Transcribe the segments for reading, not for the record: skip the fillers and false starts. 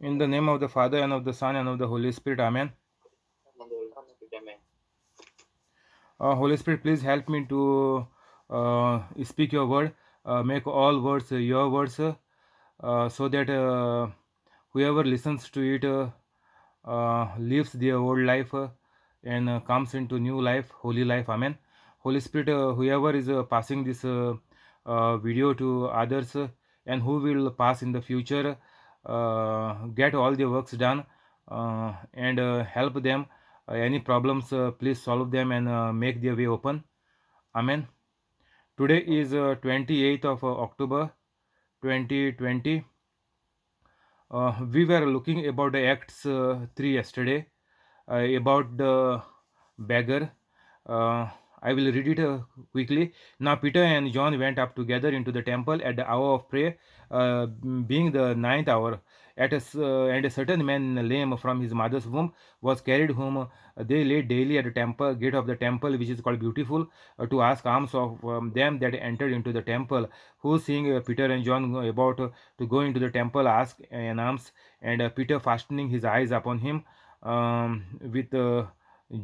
In the name of the Father, and of the Son, and of the Holy Spirit. Amen. Holy Spirit, please help me to speak your word. Make all words your words, so that whoever listens to it lives their old life and comes into new life, holy life. Amen. Holy Spirit, whoever is passing this video to others and who will pass in the future, get all the works done and help them. Any problems, please solve them and make their way open. Amen. Today is 28th of October 2020. We were looking about the Acts 3 yesterday, about the beggar. Uh, I will read it quickly. Now Peter and John went up together into the temple at the hour of prayer, being the ninth hour. And a certain man lame from his mother's womb was carried, whom they laid daily at the temple gate of the temple, which is called Beautiful, to ask alms of them that entered into the temple. Who, seeing Peter and John about to go into the temple, asked an alms, and Peter, fastening his eyes upon him, with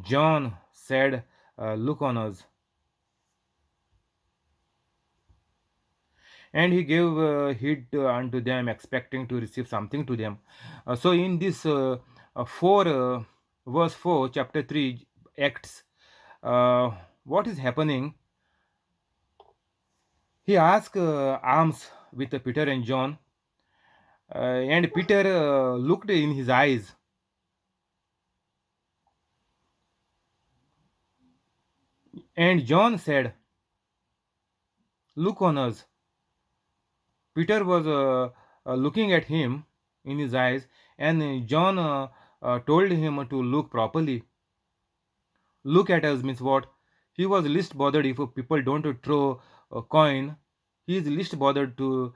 John, said, "Look on us." And he gave heed unto them, expecting to receive something to them. So in this 4 verse 4 chapter 3 Acts, uh, what is happening? He asked alms with Peter and John, and Peter looked in his eyes, and John said, "Look on us." Peter was looking at him in his eyes, and John told him to look properly. Look at us means what? He was least bothered if people don't throw a coin. He is least bothered to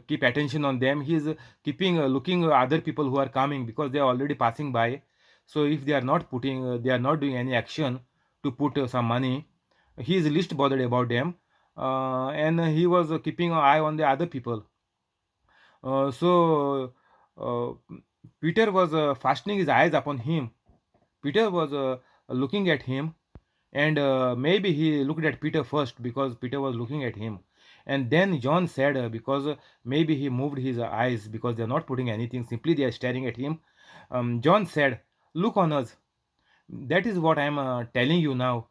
keep attention on them. He is keeping looking other people who are coming, because they are already passing by. So if they are not putting, they are not doing any action to put some money, he is least bothered about them, and he was keeping an eye on the other people. So uh, Peter was fastening his eyes upon him. Peter was looking at him, and maybe he looked at Peter first because Peter was looking at him. And then John said, because maybe he moved his eyes because they are not putting anything, simply they are staring at him. John said, "Look on us." That is what I am telling you now.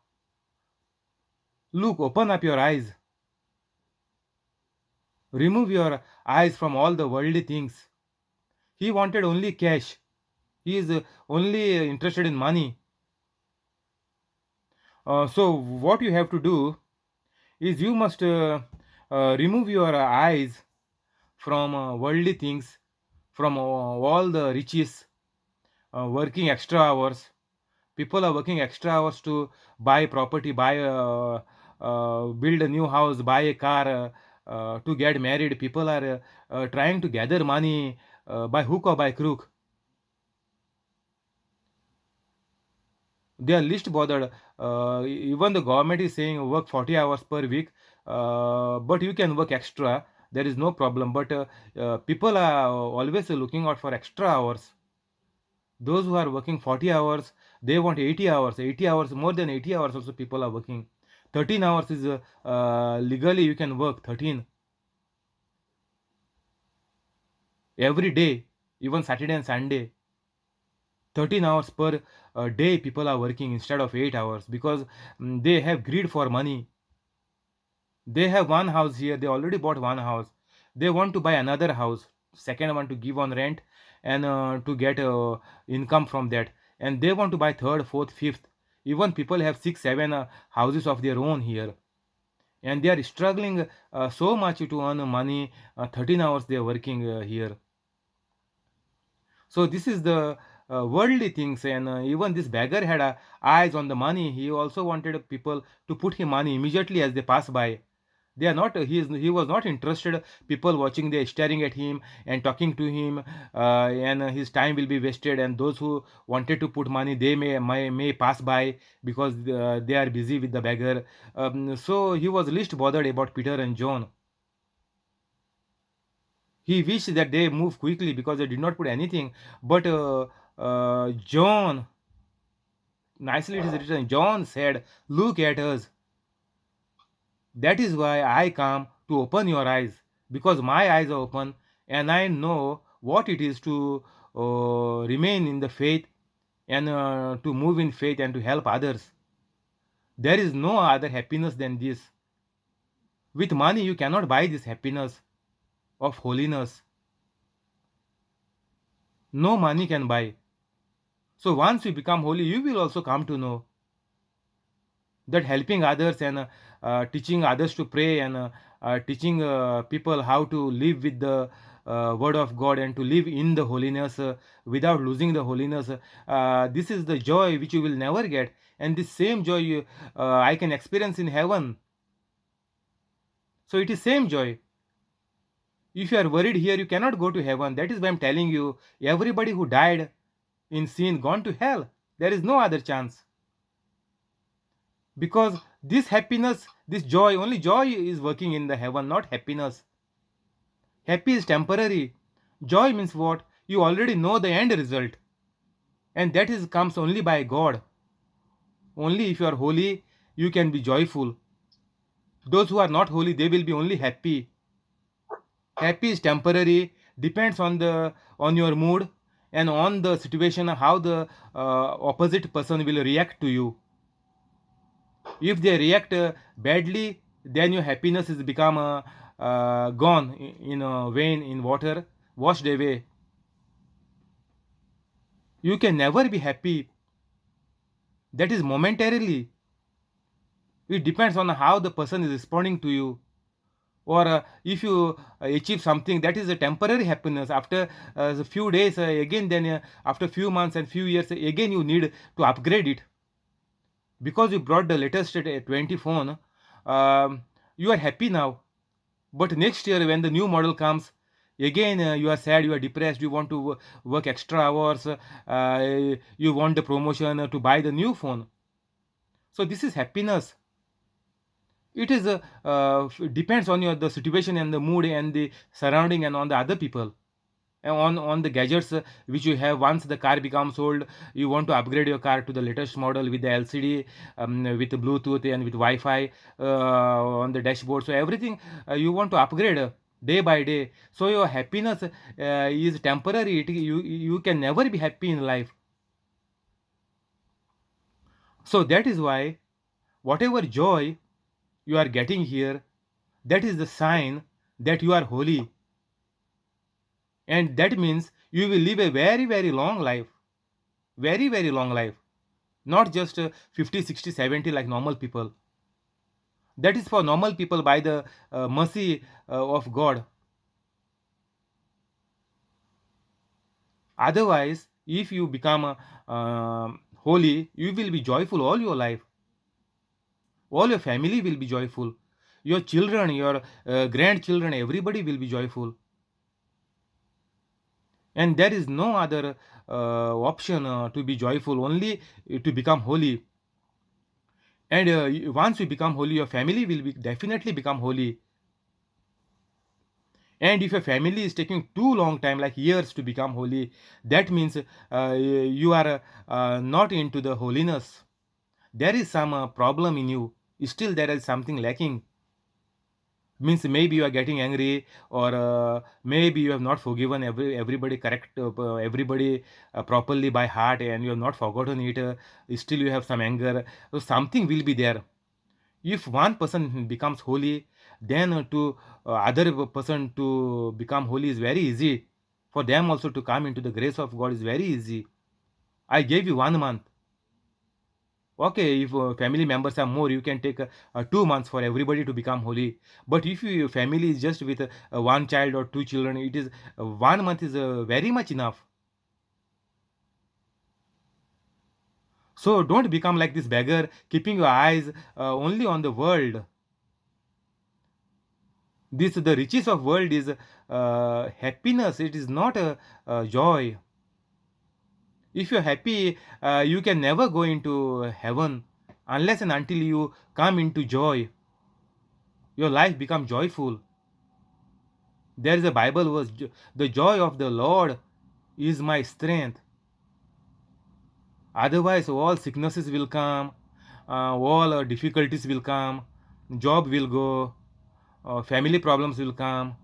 Look, open up your eyes. Remove your eyes from all the worldly things. He wanted only cash. He is only interested in money. So what you have to do is you must remove your eyes from worldly things, from all the riches, working extra hours. People are working extra hours to buy property, build a new house, buy a car, to get married. People are trying to gather money by hook or by crook. They are least bothered. Even the government is saying work 40 hours per week, but you can work extra. There is no problem. But people are always looking out for extra hours. Those who are working 40 hours, they want 80 hours. 80 hours, more than 80 hours also people are working. 13 hours is legally you can work 13 every day, even Saturday and Sunday. 13 hours per day people are working instead of 8 hours, because they have greed for money. They have one house here, they already bought one house. They want to buy another house, second one to give on rent, and to get income from that. And they want to buy third, fourth, fifth. Even people have 6, 7 houses of their own here. And they are struggling so much to earn money. 13 hours they are working here. So this is the worldly things, and even this beggar had eyes on the money. He also wanted people to put him money immediately as they pass by. They are not. He was not interested. People watching, they are staring at him and talking to him, and his time will be wasted. And those who wanted to put money, they may pass by because they are busy with the beggar. So he was least bothered about Peter and John. He wished that they move quickly because they did not put anything. But John, nicely it is written, John said, "Look at us. That is why I come to open your eyes, because my eyes are open and I know what it is to remain in the faith and to move in faith and to help others. There is no other happiness than this. With money, you cannot buy this happiness of holiness. No money can buy. So once you become holy, you will also come to know that helping others and teaching others to pray and teaching people how to live with the word of God and to live in the holiness without losing the holiness. This is the joy which you will never get, and this same joy I can experience in heaven. So it is same joy. If you are worried here, you cannot go to heaven. That is why I'm telling you, everybody who died in sin gone to hell. There is no other chance, because this happiness, this joy, only joy is working in the heaven, not happiness. Happy is temporary. Joy means what? You already know the end result, and that is comes only by God. Only if you are holy, you can be joyful. Those who are not holy, they will be only happy. Happy is temporary, depends on your mood and on the situation, how the opposite person will react to you. If they react badly, then your happiness is become gone in a vein in water, washed away. You can never be happy. That is momentarily. It depends on how the person is responding to you. Or if you achieve something, that is a temporary happiness. After a few days, again, then after few months and few years, again you need to upgrade it, because you brought the latest 20 phone. You are happy now, but next year when the new model comes, again you are sad, you are depressed, you want to work extra hours, you want the promotion to buy the new phone. So this is happiness. It is depends on your the situation and the mood and the surrounding and on the other people and on the gadgets which you have. Once the car becomes old, you want to upgrade your car to the latest model with the LCD, with the Bluetooth and with Wi-Fi on the dashboard. So everything you want to upgrade day by day. So your happiness is temporary. You can never be happy in life. So that is why whatever joy you are getting here, that is the sign that you are holy, and that means you will live a very very long life, very very long life, not just 50, 60, 70 like normal people. That is for normal people by the mercy of God. Otherwise, if you become holy, you will be joyful all your life. All your family will be joyful. Your children, your grandchildren, everybody will be joyful. And there is no other option to be joyful, only to become holy. And once you become holy, your family will be definitely become holy. And if your family is taking too long time, like years, to become holy, that means you are not into the holiness. There is some problem in you. Still there is something lacking. Means maybe you are getting angry, or maybe you have not forgiven everybody correct, everybody properly by heart, and you have not forgotten it. Still you have some anger, so something will be there. If one person becomes holy, then to other person to become holy is very easy. For them also to come into the grace of God is very easy. I gave you 1 month. Okay, if family members are more, you can take 2 months for everybody to become holy. But if your family is just with one child or two children, it is 1 month is very much enough. So don't become like this beggar, keeping your eyes only on the world. This the riches of world is happiness. It is not a joy. If you're happy, you can never go into heaven unless and until you come into joy. Your life become joyful. There is a Bible verse, the joy of the Lord is my strength. Otherwise, all sicknesses will come, all difficulties will come, job will go, family problems will come.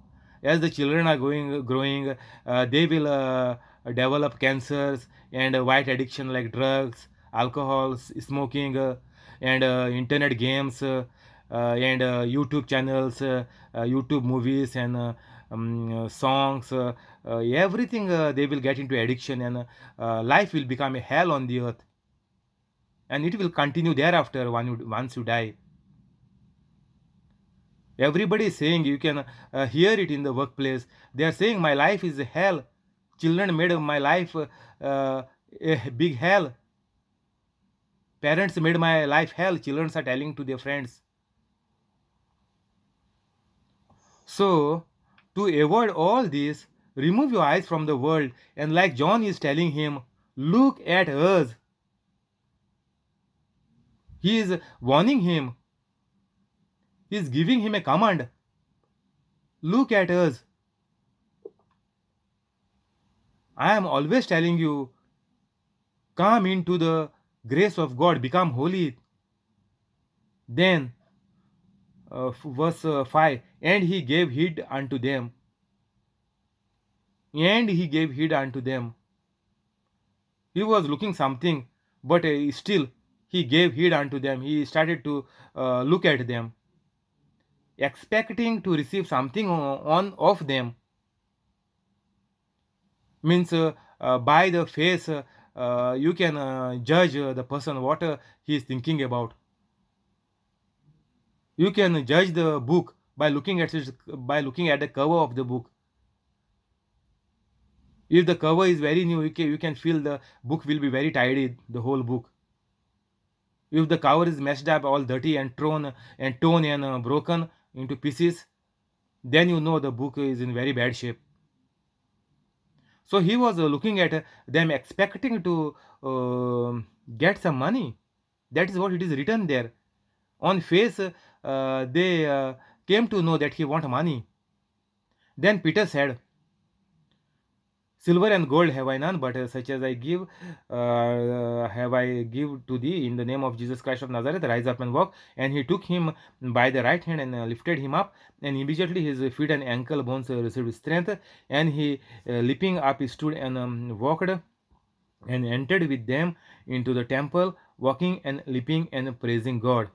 As the children are growing, they will develop cancers and white addiction like drugs, alcohol, smoking, and internet games, and YouTube channels, YouTube movies, and songs. Everything they will get into addiction, and life will become a hell on the earth, and it will continue thereafter once you die. Everybody is saying, you can hear it in the workplace. They are saying my life is a hell. Children made my life a big hell. Parents made my life hell. Children are telling to their friends. So, to avoid all this, remove your eyes from the world, and like John is telling him, look at us. He is warning him. He is giving him a command. Look at us. I am always telling you, come into the grace of God, become holy. Then, verse 5, and he gave heed unto them. And he gave heed unto them. He was looking something, but still he gave heed unto them. He started to look at them, expecting to receive something on of them. Means by the face, you can judge the person what he is thinking about. You can judge the book by looking at the cover of the book. If the cover is very new, you can feel the book will be very tidy, the whole book. If the cover is messed up, all dirty and torn and broken into pieces, then you know the book is in very bad shape. So he was looking at them, expecting to get some money. That is what it is written there. On face, they came to know that he want money. Then Peter said, silver and gold have I none, but such as I give, have I give to thee. In the name of Jesus Christ of Nazareth, rise up and walk. And he took him by the right hand and lifted him up. And immediately his feet and ankle bones received strength. And he, leaping up, he stood and walked and entered with them into the temple, walking and leaping and praising God.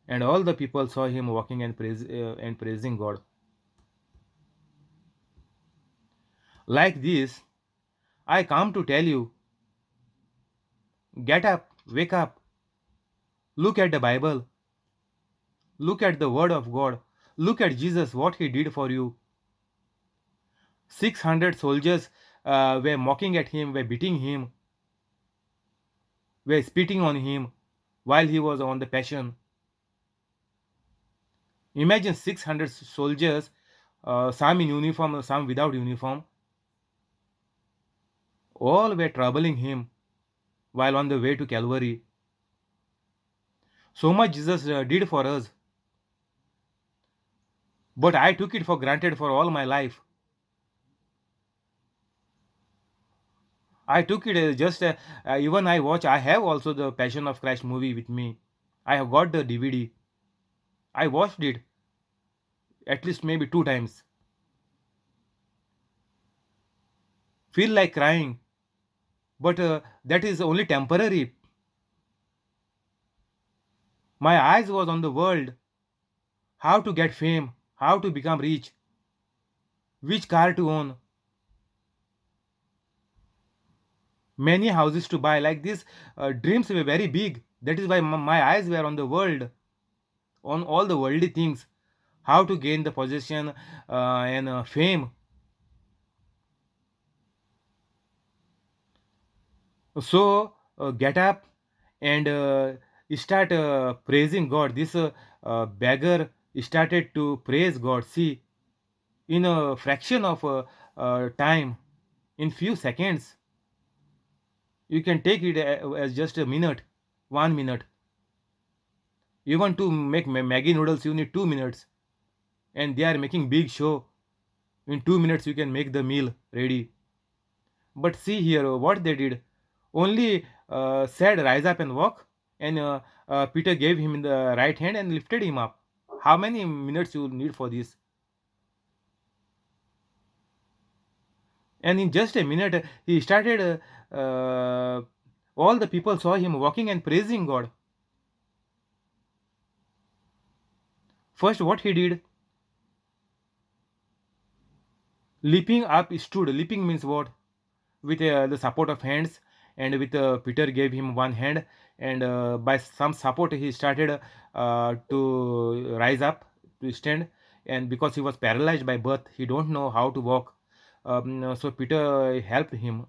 And all the people saw him walking and praising God. Like this, I come to tell you, get up, wake up, look at the Bible, look at the Word of God, look at Jesus, what He did for you. 600 soldiers were mocking at him, were beating him, were spitting on him while he was on the passion. Imagine 600 soldiers, some in uniform, some without uniform, all were troubling him while on the way to Calvary. So much Jesus did for us, but I took it for granted for all my life. I took it just even I watch. I have also the Passion of Christ movie with me. I have got the DVD. I watched it at least maybe 2 times. Feel like crying, but that is only temporary. My eyes was on the world, how to get fame, how to become rich, which car to own, many houses to buy. Like this, dreams were very big. That is why my eyes were on the world, on all the worldly things, how to gain the possession and fame. So get up and start praising God. This beggar started to praise God. See, in a fraction of time, in few seconds, you can take it as just a minute, 1 minute. Even to make Maggie noodles, you need 2 minutes, and they are making big show. In 2 minutes you can make the meal ready. But see here, what they did. Only said, rise up and walk. And Peter gave him in the right hand and lifted him up. How many minutes you need for this? And in just a minute, he started. All the people saw him walking and praising God. First, what he did, leaping up stood. Leaping means what? With the support of hands, and with Peter gave him one hand, and by some support he started to rise up, to stand. And because he was paralyzed by birth, he don't know how to walk. So Peter helped him,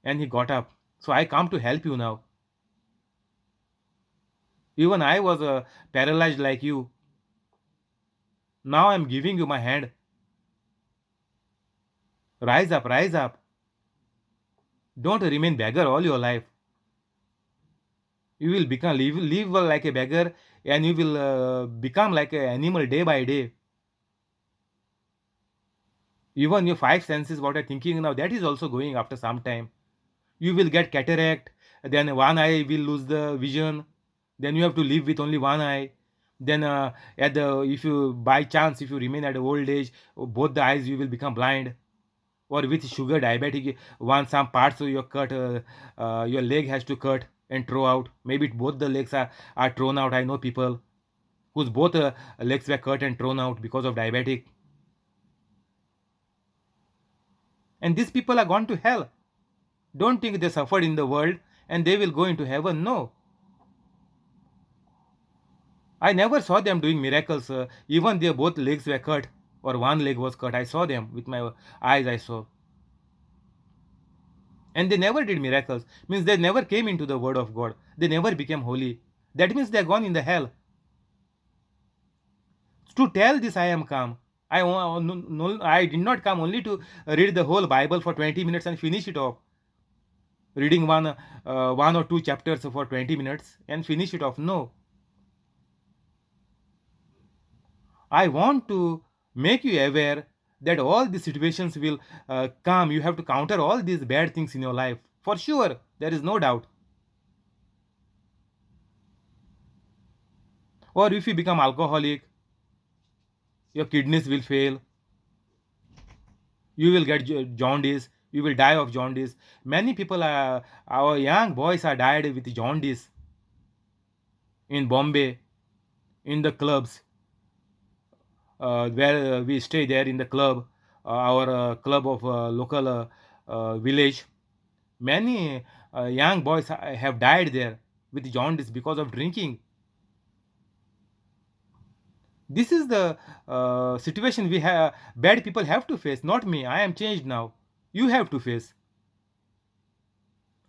and he got up. So I come to help you now. Even I was paralyzed like you. Now I'm giving you my hand. Rise up, rise up. Don't remain beggar all your life. You will become live like a beggar, and you will become like an animal day by day. Even your five senses, what I'm thinking now, that is also going after some time. You will get cataract, then one eye will lose the vision, then you have to live with only one eye. Then at the if you by chance if you remain at the old age, both the eyes you will become blind. Or with sugar diabetic, one some parts of your cut, your leg has to cut and throw out. Maybe both the legs are thrown out. I know people whose both legs were cut and thrown out because of diabetic. And these people are gone to hell. Don't think they suffered in the world and they will go into heaven. No. I never saw them doing miracles. Even their both legs were cut or one leg was cut. I saw them with my eyes. I saw. And they never did miracles. Means they never came into the word of God. They never became holy. That means they are gone in the hell. To tell this, I am come. I did not come only to read the whole Bible for 20 minutes and finish it off. Reading one or two chapters for 20 minutes and finish it off. No. I want to make you aware that all these situations will come. You have to counter all these bad things in your life. For sure. There is no doubt. Or if you become alcoholic, your kidneys will fail. You will get jaundice. You will die of jaundice. Many people are, our young boys are died with jaundice in Bombay, in the clubs where we stay there in the club, our club of local village. Many young boys have died there with jaundice because of drinking. This is the situation we have. Bad people have to face, not me. I am changed now. You have to face,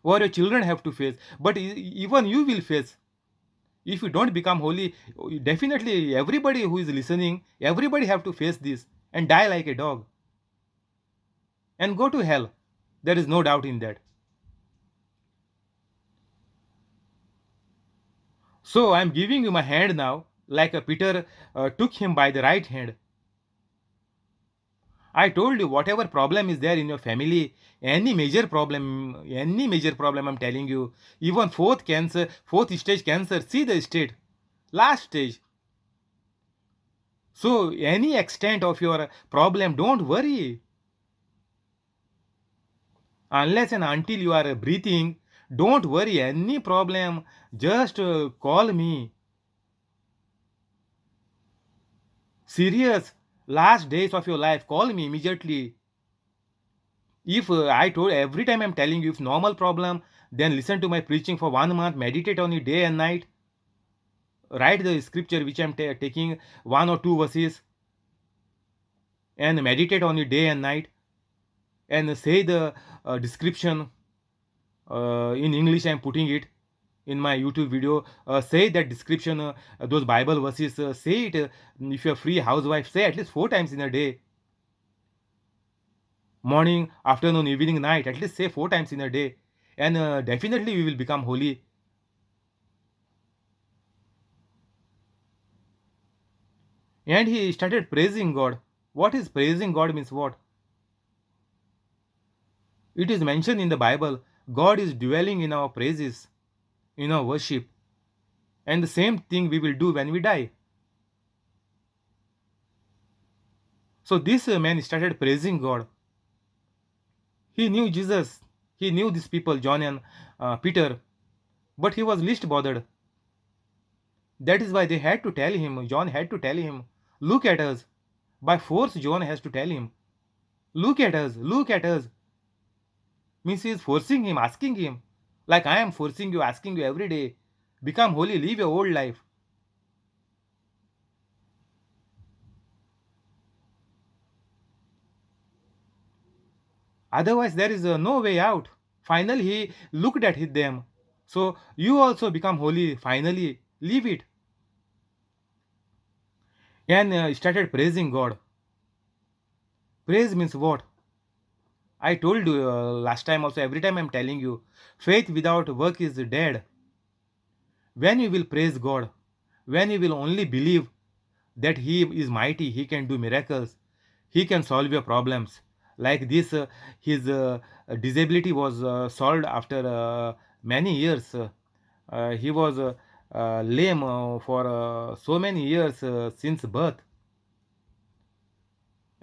or your children have to face. But even you will face if you don't become holy. Definitely, everybody who is listening, everybody have to face this and die like a dog and go to hell. There is no doubt in that. So I am giving you my hand now, like Peter took him by the right hand. I told you whatever problem is there in your family, any major problem, I'm telling you, even fourth stage cancer, see the state, last stage. So any extent of your problem, don't worry. Unless and until you are breathing, don't worry any problem. Just call me. Serious, last days of your life, call me immediately. If I told every time I'm telling you, if normal problem, then listen to my preaching for 1 month, meditate on it day and night, write the scripture which I'm taking, one or two verses, and meditate on it day and night, and say the description in English. I'm putting it in my YouTube video. Say that description, those Bible verses. Say it. If you're free housewife, say at least 4 times in a day. Morning, afternoon, evening, night. At least say 4 times in a day, and definitely we will become holy. And he started praising God. What is praising God means what? It is mentioned in the Bible, God is dwelling in our praises, in our worship. And the same thing we will do when we die. So this man started praising God. He knew Jesus. He knew these people, John and Peter, but he was least bothered. That is why they had to tell him, John had to tell him, look at us. By force, John has to tell him, look at us, look at us. Means he is forcing him, asking him, like I am forcing you, asking you every day, become holy, live your old life. Otherwise, there is no way out. Finally, he looked at them. So you also become holy. Finally, leave it. And started praising God. Praise means what? I told you last time also, every time I'm telling you, faith without work is dead. When you will praise God, when you will only believe that He is mighty, He can do miracles, He can solve your problems. Like this, his disability was solved after many years. He was lame for so many years since birth,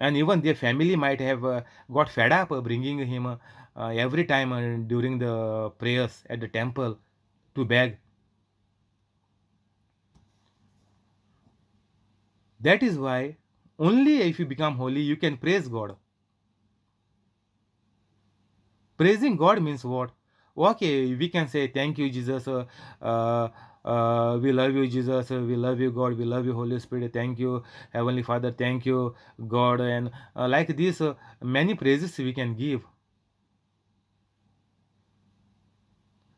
and even their family might have got fed up bringing him every time during the prayers at the temple to beg. That is why only if you become holy you can praise God. Praising God means what? Okay, we can say thank you, Jesus. Uh, we love you, Jesus. We love you, God. We love you, Holy Spirit. Thank you, Heavenly Father. Thank you, God. And like this, many praises we can give.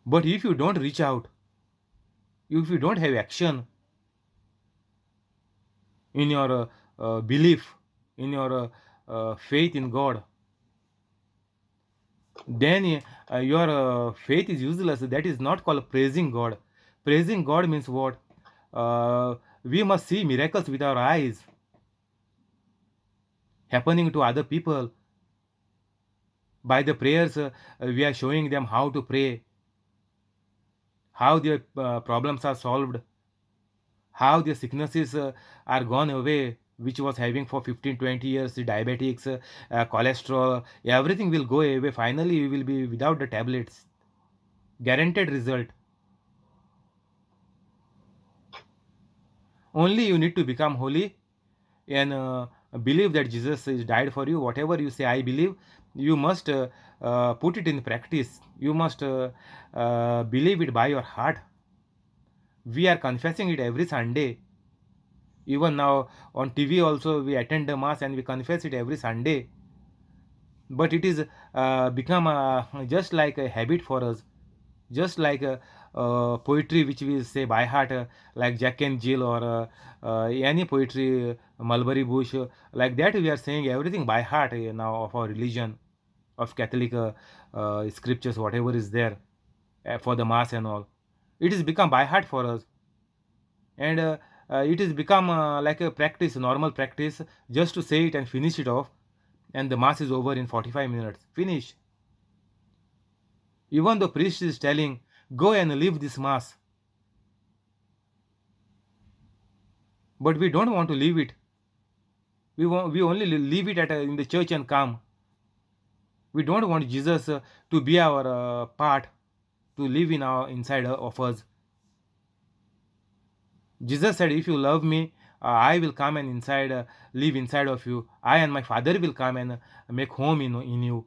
But if you don't reach out, if you don't have action in your belief, in your faith in God, then your faith is useless. That is not called praising God. Praising God means what? We must see miracles with our eyes happening to other people. By the prayers, we are showing them how to pray, how their problems are solved, how their sicknesses are gone away, which was having for 15, 20 years, the diabetics, cholesterol, everything will go away. Finally, you will be without the tablets. Guaranteed result. Only you need to become holy and believe that Jesus is died for you. Whatever you say, I believe, you must put it in practice. You must believe it by your heart. We are confessing it every Sunday. Even now on TV also we attend the mass and we confess it every Sunday. But it is become just like a habit for us, just like poetry which we say by heart, like Jack and Jill or any poetry, Mulberry Bush, like that we are saying everything by heart now of our religion, of Catholic scriptures, whatever is there for the mass and all. It is become by heart for us, and it is become like a practice, normal practice, just to say it and finish it off, and the mass is over in 45 minutes. Finish. Even the priest is telling, go and live this mass, but we don't want to leave it. We only leave it in the church and come. We don't want Jesus to be our part, to live in our inside of us. Jesus said, if you love me, I will come and inside live inside of you. I and my Father will come and make home in you.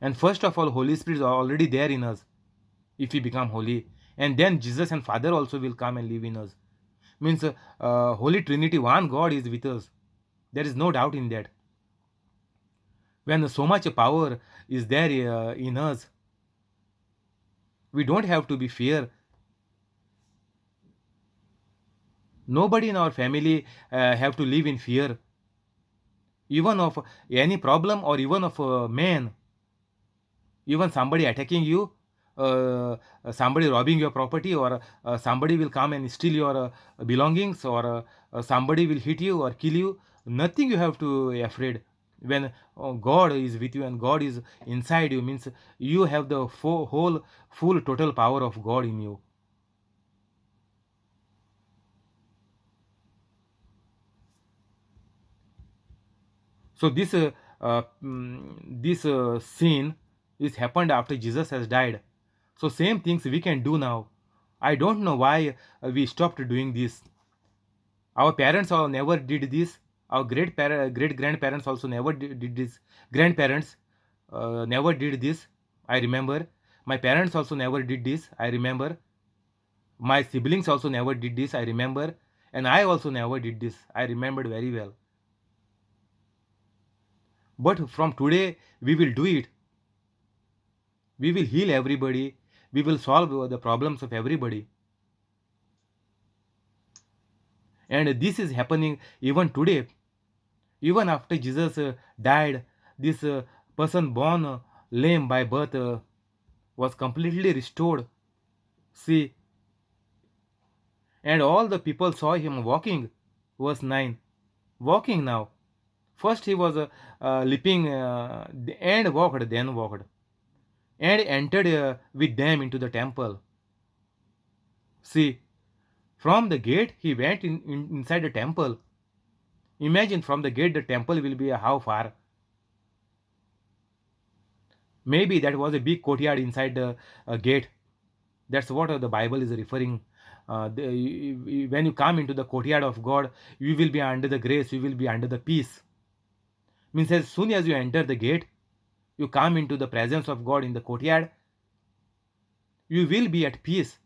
And first of all, Holy Spirit is already there in us if we become holy, and then Jesus and Father also will come and live in us. Means Holy Trinity, one God is with us. There is no doubt in that. When so much power is there in us, we don't have to be fear. Nobody in our family have to live in fear, even of any problem or even of a man, even somebody attacking you. somebody robbing your property, or somebody will come and steal your belongings, or somebody will hit you or kill you. Nothing you have to afraid. When God is with you and God is inside you, means you have the whole full total power of God in you. So this scene is happened after Jesus has died. So same things we can do now. I don't know why we stopped doing this. Our parents all never did this. Our great grandparents also never did this. Grandparents never did this. I remember. My parents also never did this. I remember. My siblings also never did this. I remember. And I also never did this. I remembered very well. But from today, we will do it. We will heal everybody. We will solve the problems of everybody. And this is happening even today. Even after Jesus died, this person born lame by birth was completely restored. See, and all the people saw him walking. Verse 9. Walking now. First he was leaping and walked, then walked, and entered with them into the temple. See, from the gate he went inside the temple. Imagine, from the gate the temple will be how far? Maybe that was a big courtyard inside the gate. That's what the Bible is referring. When you come into the courtyard of God, you will be under the grace, you will be under the peace. Means as soon as you enter the gate, you come into the presence of God in the courtyard, you will be at peace.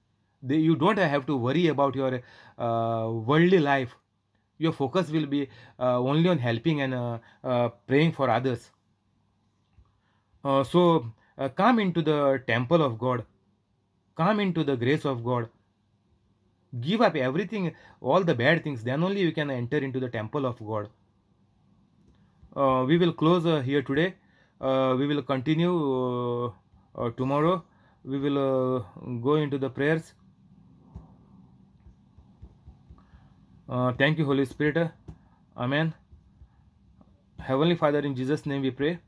You don't have to worry about your worldly life. Your focus will be only on helping and praying for others. So come into the temple of God, come into the grace of God, give up everything, all the bad things, then only you can enter into the temple of God. We will close here today. We will continue tomorrow. We will go into the prayers. Thank you, Holy Spirit. Amen. Heavenly Father, in Jesus' name we pray.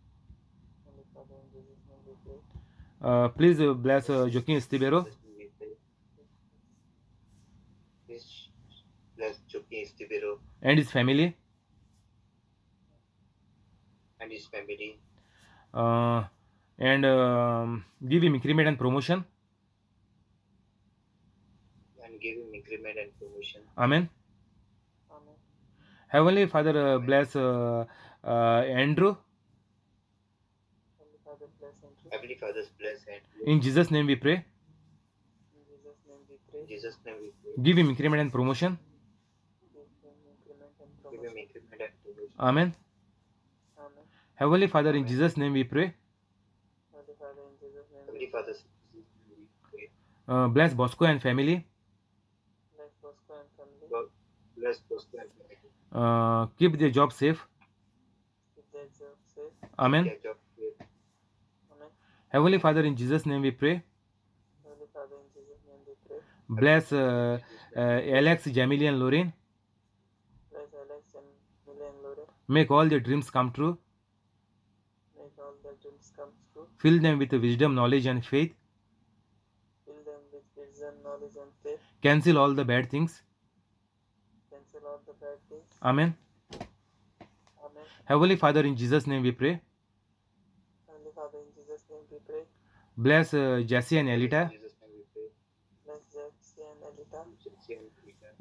Please bless Joaquin Estibero Bless Joaquin Estibero and his family. And give him increment and promotion. Amen. Heavenly Father, bless Andrew. Heavenly Father, bless Andrew. In Jesus' name we pray. Give him increment and promotion. Amen. Heavenly Father, in Jesus' name we pray. Heavenly Father, Bless Bosco and family. bless Bosco and family. Keep their job safe. Amen. Keep their job safe. Heavenly Father, in Jesus' name we pray. Bless Alex, Jamili, and Lorraine. Make all their dreams come true. Fill them with wisdom, knowledge, and faith. Cancel all the bad things. Amen. Heavenly Father, in Jesus' name we pray. Bless Jesse and Elita,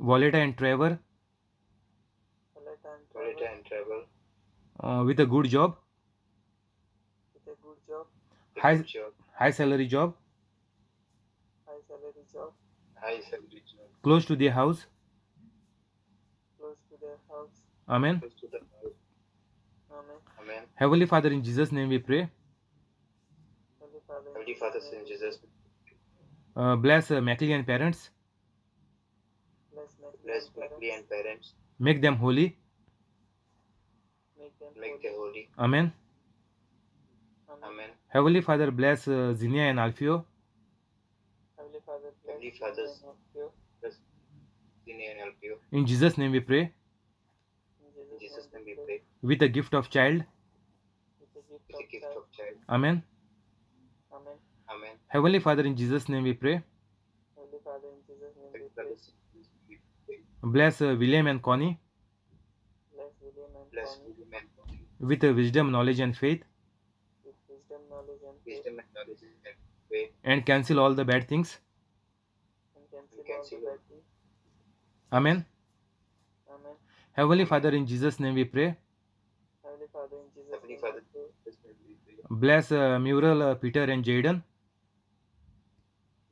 Violeta and Trevor with a good job, high salary job, close to their house. Amen. Heavenly Father, in Jesus' name we pray. Heavenly Father, in Jesus' Bless Mackley and parents. bless Mackley and parents. Make them holy. Make them holy. Amen. Amen. Heavenly Father, bless Zinnia and Alfio. Heavenly Father, bless me and help you. In Jesus' name we pray. In Jesus' name we pray. With the gift of child. With the gift of child. Amen. Amen. Heavenly Father, in Jesus' name we pray. Heavenly Father, in Jesus' name we pray. Bless William and Connie Bless William and Connie with wisdom, knowledge, and faith, with wisdom, knowledge, and faith, and cancel all the bad things. and cancel all the bad things. Amen. Amen. Heavenly Father, in Jesus' name we pray. Heavenly Father, in Jesus' name we pray. Bless Muriel, Peter, and Jaden,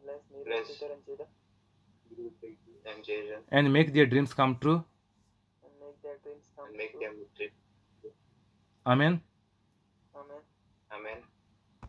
Bless Muriel, Peter, and Jaden, and make their dreams come true. and make their dreams come true. Amen. Amen. Amen.